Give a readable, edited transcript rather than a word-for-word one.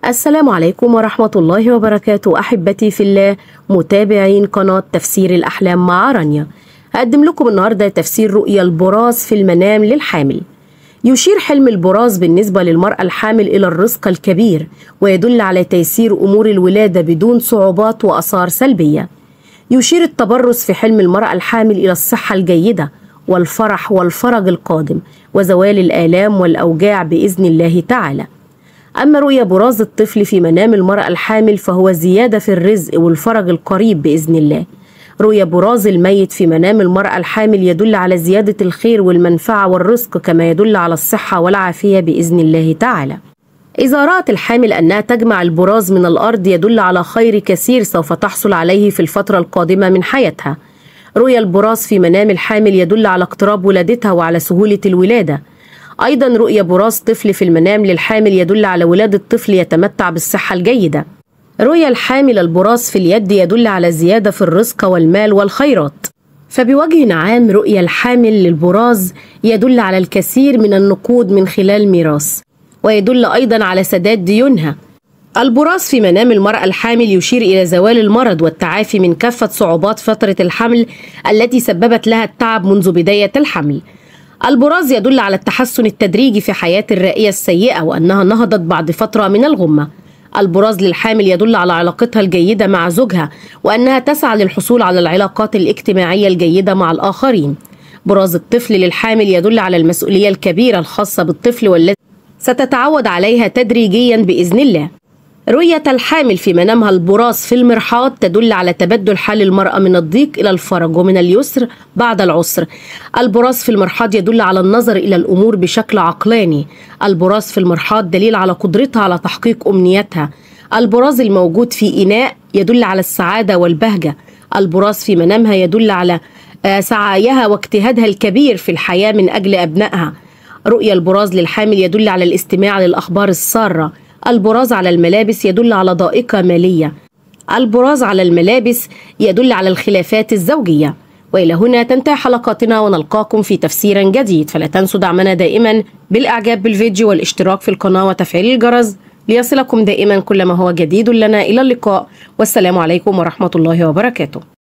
السلام عليكم ورحمة الله وبركاته. أحبتي في الله متابعين قناة تفسير الأحلام مع رانيا، هقدم لكم النهاردة تفسير رؤيا البراز في المنام للحامل. يشير حلم البراز بالنسبة للمرأة الحامل إلى الرزق الكبير، ويدل على تيسير أمور الولادة بدون صعوبات وآثار سلبية. يشير التبرز في حلم المرأة الحامل إلى الصحة الجيدة والفرح والفرج القادم وزوال الآلام والأوجاع بإذن الله تعالى. أما رؤيا براز الطفل في منام المرأة الحامل فهو زيادة في الرزق والفرج القريب بإذن الله. رؤيا براز الميت في منام المرأة الحامل يدل على زيادة الخير والمنفعة والرزق، كما يدل على الصحة والعافية بإذن الله تعالى. إذا رأت الحامل أنها تجمع البراز من الأرض يدل على خير كثير سوف تحصل عليه في الفترة القادمة من حياتها. رؤيا البراز في منام الحامل يدل على اقتراب ولادتها وعلى سهولة الولادة. أيضا رؤيا براز طفل في المنام للحامل يدل على ولادة طفل يتمتع بالصحة الجيدة. رؤيا الحامل البراز في اليد يدل على زيادة في الرزق والمال والخيرات. فبوجه عام رؤيا الحامل للبراز يدل على الكثير من النقود من خلال ميراث، ويدل أيضا على سداد ديونها. البراز في منام المرأة الحامل يشير إلى زوال المرض والتعافي من كافة صعوبات فترة الحمل التي سببت لها التعب منذ بداية الحمل. البراز يدل على التحسن التدريجي في حياة الرائية السيئة وأنها نهضت بعد فترة من الغمة. البراز للحامل يدل على علاقتها الجيدة مع زوجها وأنها تسعى للحصول على العلاقات الاجتماعية الجيدة مع الآخرين. براز الطفل للحامل يدل على المسؤولية الكبيرة الخاصة بالطفل والتي ستتعود عليها تدريجيا بإذن الله. رؤية الحامل في منامها البراز في المرحاض تدل على تبدل حال المرأة من الضيق إلى الفرج ومن اليسر بعد العسر. البراز في المرحاض يدل على النظر إلى الأمور بشكل عقلاني. البراز في المرحاض دليل على قدرتها على تحقيق أمنياتها. البراز الموجود في إناء يدل على السعادة والبهجة. البراز في منامها يدل على سعيها واجتهادها الكبير في الحياة من أجل أبنائها. رؤيا البراز للحامل يدل على الاستماع للأخبار السارة. البراز على الملابس يدل على ضائقة مالية. البراز على الملابس يدل على الخلافات الزوجية. وإلى هنا تنتهي حلقاتنا، ونلقاكم في تفسير جديد. فلا تنسوا دعمنا دائما بالإعجاب بالفيديو والاشتراك في القناة وتفعيل الجرس ليصلكم دائما كل ما هو جديد لنا. إلى اللقاء، والسلام عليكم ورحمة الله وبركاته.